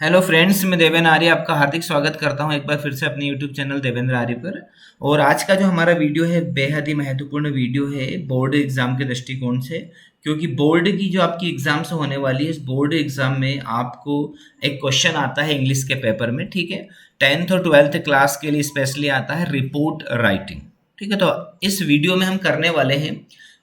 Hello friends, मैं देवेंद्र आर्य आपका हार्दिक स्वागत करता हूं एक बार फिर से अपने यूट्यूब चैनल देवेंद्र आर्य पर। और आज का जो हमारा वीडियो है बेहद ही महत्वपूर्ण वीडियो है बोर्ड एग्जाम के दृष्टिकोण से। क्योंकि बोर्ड की जो आपकी एग्जाम से होने वाली है, इस बोर्ड एग्जाम में आपको एक क्वेश्चन आता है इंग्लिश के पेपर में, ठीक है। 10th और 12th क्लास के लिए स्पेशली आता है रिपोर्ट राइटिंग, ठीक है। तो इस वीडियो में हम करने वाले हैं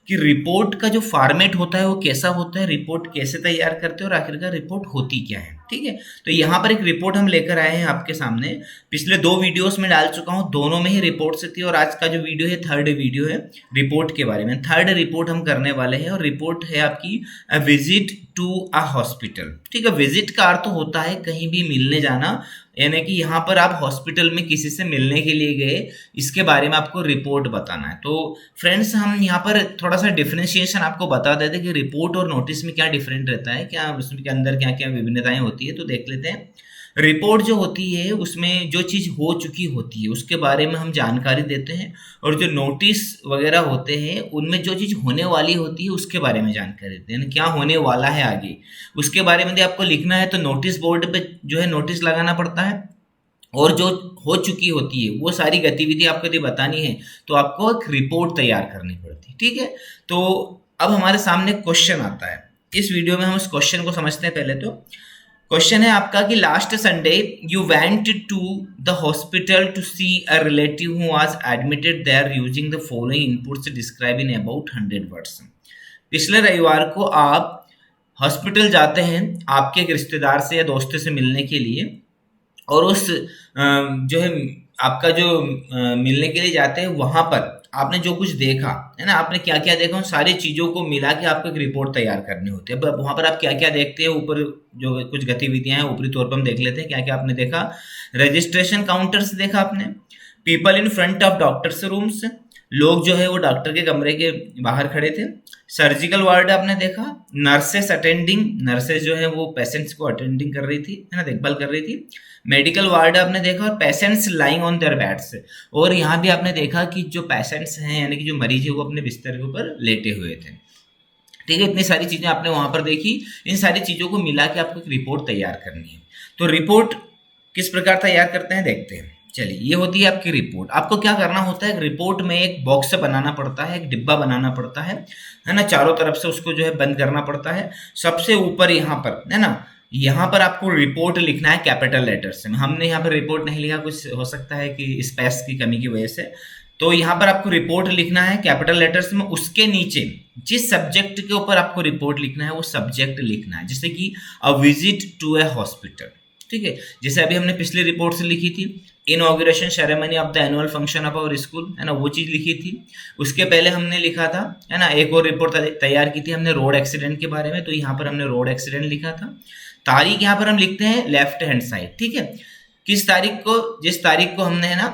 कि रिपोर्ट का जो फॉर्मेट होता है वो कैसा होता है, रिपोर्ट कैसे तैयार करते हैं और आखिरकार रिपोर्ट होती क्या है, ठीक है। तो यहाँ पर एक रिपोर्ट हम लेकर आए हैं आपके सामने। पिछले दो वीडियोस में डाल चुका हूँ, दोनों में ही रिपोर्ट से थी, और आज का जो वीडियो है थर्ड वीडियो है रिपोर्ट के बारे में। थर्ड रिपोर्ट हम करने वाले हैं और रिपोर्ट है आपकी विजिट टू अ हॉस्पिटल, ठीक है। विजिट का अर्थ होता है कहीं भी मिलने जाना, यानी कि यहाँ पर आप हॉस्पिटल में किसी से मिलने के लिए गए, इसके बारे में आपको रिपोर्ट बताना है। तो फ्रेंड्स, हम यहाँ पर थोड़ा सा डिफरेंशिएशन आपको बता देते हैं कि रिपोर्ट और नोटिस में क्या डिफरेंट रहता है, क्या उसके अंदर क्या क्या विभिन्नताएं होती है। तो देख लेते हैं। रिपोर्ट जो होती है उसमें जो चीज़ हो चुकी होती है उसके बारे में हम जानकारी देते हैं, और जो नोटिस वगैरह होते हैं उनमें जो चीज़ होने वाली होती है उसके बारे में जानकारी देते हैं, यानी क्या होने वाला है आगे उसके बारे में यदि आपको लिखना है तो नोटिस बोर्ड पे जो है नोटिस लगाना पड़ता है। और जो हो चुकी होती है वो सारी गतिविधि आपको यदि बतानी है तो आपको एक रिपोर्ट तैयार करनी पड़ती है, ठीक है। तो अब हमारे सामने क्वेश्चन आता है। इस वीडियो में हम उस क्वेश्चन को समझते हैं। पहले तो क्वेश्चन है आपका कि last Sunday you went to the hospital to see a relative who was admitted there using the following inputs describe in about 100 words. पिछले रविवार को आप हॉस्पिटल जाते हैं आपके एक रिश्तेदार से या दोस्त से मिलने के लिए, और उस जो है आपका जो मिलने के लिए जाते हैं वहां पर आपने जो कुछ देखा है ना, आपने क्या क्या देखा, उन सारी चीजों को मिला के आपको एक रिपोर्ट तैयार करनी होती है। अब वहां पर आप क्या क्या देखते हैं, ऊपर जो कुछ गतिविधियां हैं ऊपरी तौर पर हम देख लेते हैं क्या क्या आपने देखा। रजिस्ट्रेशन काउंटर्स देखा आपने, people in front of doctors rooms, लोग जो है वो डॉक्टर के कमरे के बाहर खड़े थे। सर्जिकल वार्ड आपने देखा, नर्सेस अटेंडिंग, नर्सेस जो है वो पेशेंट्स को अटेंडिंग कर रही थी, है ना, देखभाल कर रही थी। मेडिकल वार्ड आपने देखा, और patients lying on their beds, और यहाँ भी आपने देखा कि जो पेशेंट्स हैं यानी कि जो मरीज है वो अपने बिस्तर के ऊपर लेटे हुए थे, ठीक है। इतनी सारी चीजें आपने वहां पर देखी। इन सारी चीजों को मिला के आपको एक रिपोर्ट तैयार करनी है। तो रिपोर्ट किस प्रकार तैयार करते हैं देखते हैं। चलिए, ये होती है आपकी रिपोर्ट। आपको क्या करना होता है, रिपोर्ट में एक बॉक्स बनाना पड़ता है, एक डिब्बा बनाना पड़ता है ना, चारों तरफ से उसको जो है बंद करना पड़ता है। सबसे ऊपर यहाँ पर है ना, यहाँ पर आपको रिपोर्ट लिखना है कैपिटल लेटर्स में। हमने यहाँ पर रिपोर्ट नहीं लिखा, कुछ हो सकता है कि स्पेस की कमी की वजह से। तो यहाँ पर आपको रिपोर्ट लिखना है कैपिटल लेटर्स में। उसके नीचे जिस सब्जेक्ट के ऊपर आपको रिपोर्ट लिखना है वो सब्जेक्ट लिखना है, जैसे कि a visit to a hospital, ठीक है। जैसे अभी हमने पिछली रिपोर्ट से लिखी थी inauguration ceremony of the annual function of our school, है ना, वो चीज लिखी थी। उसके पहले हमने लिखा था, है ना, एक और रिपोर्ट तैयार की थी हमने रोड एक्सीडेंट के बारे में, तो यहाँ पर हमने रोड एक्सीडेंट लिखा था। तारीख यहाँ पर हम लिखते हैं लेफ्ट हैंड साइड, ठीक है। किस तारीख को, जिस तारीख को हमने है ना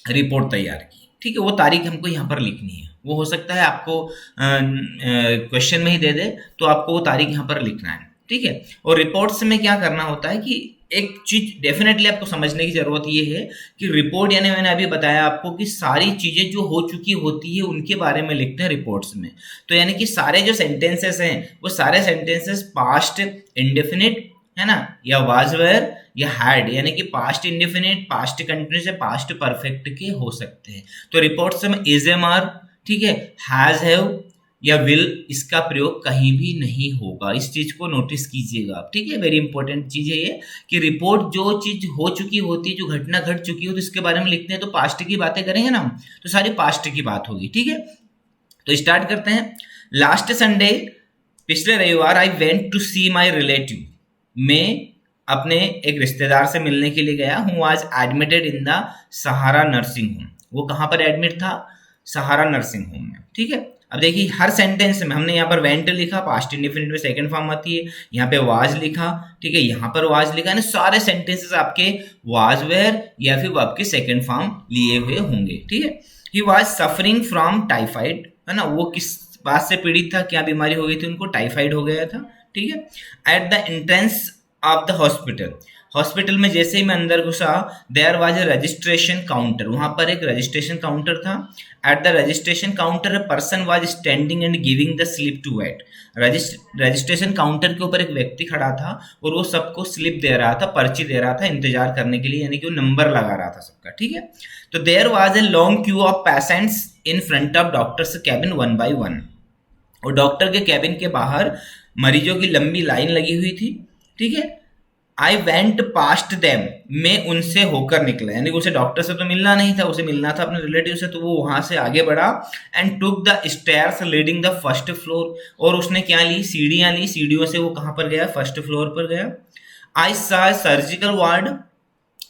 रिपोर्ट तैयार की, ठीक है, वो तारीख हमको यहाँ पर लिखनी है। वो हो सकता है आपको क्वेश्चन में ही दे दे, तो आपको वो तारीख यहाँ पर लिखना है, ठीक है। और रिपोर्ट्स में क्या करना होता है कि एक चीज डेफिनेटली आपको समझने की जरूरत ये है कि रिपोर्ट, यानी मैंने अभी बताया आपको कि सारी चीजें जो हो चुकी होती है उनके बारे में लिखते हैं रिपोर्ट्स में। तो यानी कि सारे जो सेंटेंसेस हैं वो सारे सेंटेंसेस पास्ट इंडेफिनिट, है ना, या वाज वेयर या हैड, यानी कि पास्ट इंडेफिनिट, पास्ट कंटिन्यूस या पास्ट परफेक्ट के हो सकते हैं। तो रिपोर्ट्स में इज एम आर, ठीक है, हैज हैव या विल, इसका प्रयोग कहीं भी नहीं होगा। इस चीज को नोटिस कीजिएगा आप, ठीक है। वेरी इंपॉर्टेंट चीज है ये कि रिपोर्ट जो चीज हो चुकी होती है, जो घटना घट चुकी हो, तो इसके बारे में लिखते हैं। तो पास्ट की बातें करेंगे ना हम, तो सारी पास्ट की बात होगी, ठीक है। तो स्टार्ट करते हैं। लास्ट संडे, पिछले रविवार, I went to see my relative, मैं अपने एक रिश्तेदार से मिलने के लिए गया हूँ। आज admitted in the Sahara nursing home, वो कहाँ पर एडमिट था, सहारा नर्सिंग होम में, ठीक है। अब देखिए हर सेंटेंस में हमने यहाँ पर वेंट लिखा, पास्ट इंडेफिनिट में सेकंड फॉर्म आती है, यहाँ पे वाज लिखा, ठीक है, यहाँ पर वाज लिखा, यानी सारे सेंटेंसेस आपके वाज वेयर या फिर आपके सेकंड फॉर्म लिए हुए होंगे, ठीक है। He was suffering from typhoid, है ना, वो किस बात से पीड़ित था, क्या बीमारी हो गई थी उनको, टाइफाइड हो गया था, ठीक है। At the entrance of the hospital, hospital में जैसे ही मैं अंदर घुसा, there was a registration counter, वहां पर एक रजिस्ट्रेशन काउंटर था। At the registration counter a person was standing and giving the slip to wait. Registration counter के ऊपर एक व्यक्ति खड़ा था और वो सबको स्लिप दे रहा था, पर्ची दे रहा था इंतजार करने के लिए, यानी कि वो नंबर लगा रहा था सबका, ठीक है। तो there was a long queue of patients in front of doctors cabin one by one, और डॉक्टर के कैबिन के बाहर मरीजों की लंबी लाइन लगी हुई थी, ठीक है। आई वेंट पास्ट देम, मैं उनसे होकर निकला, यानी उसे डॉक्टर से तो मिलना नहीं था, उसे मिलना था अपने रिलेटिव से, तो वो वहां से आगे बढ़ा। And took the stairs leading the first floor, और उसने क्या ली, सीढ़ियां ली, सीढ़ियों से वो कहां पर गया, फर्स्ट फ्लोर पर गया। आई सा सर्जिकल वार्ड,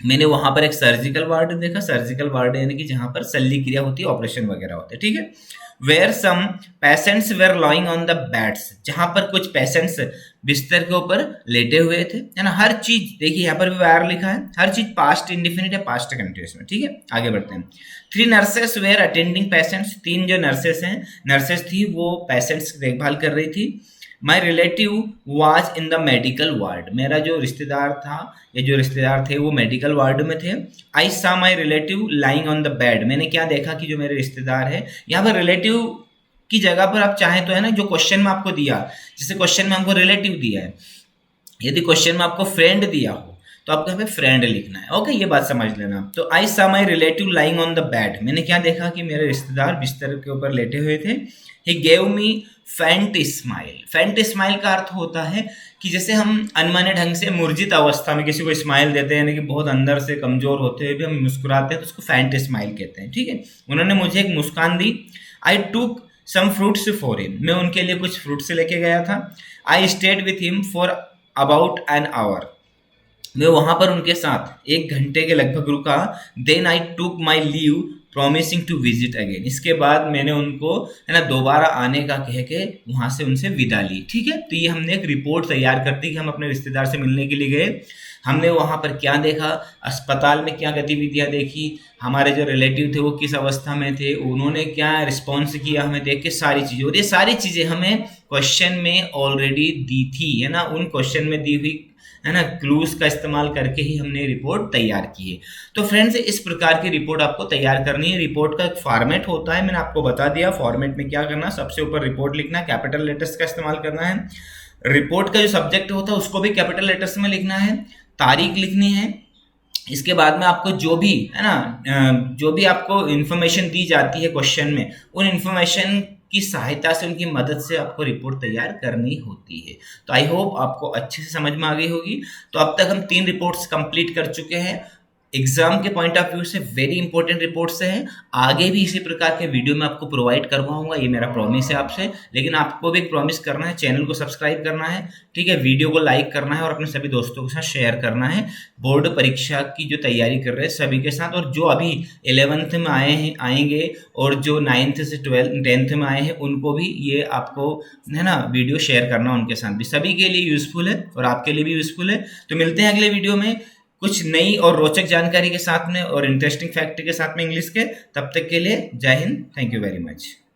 मैंने वहां पर एक सर्जिकल वार्ड देखा। सर्जिकल वार्ड यानी कि जहां पर शल्य क्रिया होती है, ऑपरेशन वगैरह होते हैं, ठीक है। Where some patients were lying on the beds, जहां पर कुछ पेशेंट्स बिस्तर के ऊपर लेटे हुए थे, है ना। हर चीज देखिए, यहाँ पर भी वेयर लिखा है, हर चीज पास्ट इंडिफिनिट है, पास्ट कंटिन्यूअस में, ठीक है। आगे बढ़ते हैं। 3 नर्सेस वेयर अटेंडिंग पेशेंट्स, 3 जो नर्सेस हैं, नर्सेस थी, वो पेशेंट्स की देखभाल कर रही थी। My relative was in the medical ward, मेरा जो रिश्तेदार था, ये जो रिश्तेदार थे वो मेडिकल वार्ड में थे। आई सा my relative lying on the bed, मैंने क्या देखा कि जो मेरे रिश्तेदार है, यहाँ पर रिलेटिव की जगह पर आप चाहें तो है ना, जो क्वेश्चन में आपको दिया, जैसे क्वेश्चन में हमको रिलेटिव दिया है, यदि क्वेश्चन में आपको फ्रेंड दिया हो तो आपको यहाँ पे फ्रेंड लिखना है, ओके, ये बात समझ लेना। तो आई सा my relative lying on the bed, मैंने क्या देखा कि मेरे रिश्तेदार बिस्तर के ऊपर लेटे हुए थे। ही गेव मी फेंट स्माइल, फेंट स्माइल का अर्थ होता है कि जैसे हम अनमने ढंग से मूर्जित अवस्था में किसी को स्माइल देते हैं, यानी कि बहुत अंदर से कमजोर होते हुए भी हम मुस्कुराते हैं, तो उसको फेंट स्माइल कहते हैं, ठीक है। उन्होंने मुझे एक मुस्कान दी। आई टुक सम फ्रूट्स फॉर हिम, मैं उनके लिए कुछ फ्रूट्स लेके गया था। I stayed with him for about an hour, मैं वहां पर उनके साथ 1 घंटे के लगभग रुका। Then I took my leave promising to visit again, इसके बाद मैंने उनको है ना दोबारा आने का कह के वहां से उनसे विदा ली, ठीक है। तो ये हमने एक रिपोर्ट तैयार कर दी कि हम अपने रिश्तेदार से मिलने के लिए गए, हमने वहां पर क्या देखा, अस्पताल में क्या गतिविधियां देखी, हमारे जो रिलेटिव थे वो किस अवस्था में थे, उन्होंने क्या रिस्पॉन्स किया, हमें देख के सारी चीजें, और ये सारी चीजें हमें क्वेश्चन में ऑलरेडी दी थी, है ना। उन क्वेश्चन में दी हुई है ना क्लूज का इस्तेमाल करके ही हमने रिपोर्ट तैयार की है। तो फ्रेंड्स, इस प्रकार की रिपोर्ट आपको तैयार करनी है। रिपोर्ट का एक फॉर्मेट होता है, मैंने आपको बता दिया फॉर्मेट में क्या करना, सबसे ऊपर रिपोर्ट लिखना है, कैपिटल लेटर्स का इस्तेमाल करना है। रिपोर्ट का जो सब्जेक्ट होता है उसको भी कैपिटल लेटर्स में लिखना है, तारीख लिखनी है। इसके बाद में आपको जो भी है ना, जो भी आपको इन्फॉर्मेशन दी जाती है क्वेश्चन में, उन इन्फॉर्मेशन की सहायता से, उनकी मदद से आपको रिपोर्ट तैयार करनी होती है। तो आई होप आपको अच्छे से समझ में आ गई होगी। तो अब तक हम 3 रिपोर्ट्स कंप्लीट कर चुके हैं। एग्जाम के पॉइंट ऑफ व्यू से वेरी इंपॉर्टेंट रिपोर्ट्स हैं। आगे भी इसी प्रकार के वीडियो मैं आपको प्रोवाइड करवाऊंगा, ये मेरा प्रॉमिस है आपसे। लेकिन आपको भी एक प्रॉमिस करना है, चैनल को सब्सक्राइब करना है, ठीक है, वीडियो को लाइक करना है और अपने सभी दोस्तों के साथ शेयर करना है। बोर्ड परीक्षा की जो तैयारी कर रहे हैं सभी के साथ, और जो अभी 11th में आएंगे और जो 9th से 10th में आए हैं, उनको भी ये आपको है ना वीडियो शेयर करना, उनके साथ भी, सभी के लिए यूजफुल है और आपके लिए भी यूजफुल है। तो मिलते हैं अगले वीडियो में कुछ नई और रोचक जानकारी के साथ में और इंटरेस्टिंग फैक्ट के साथ में इंग्लिश के। तब तक के लिए जय Hind, thank you very much.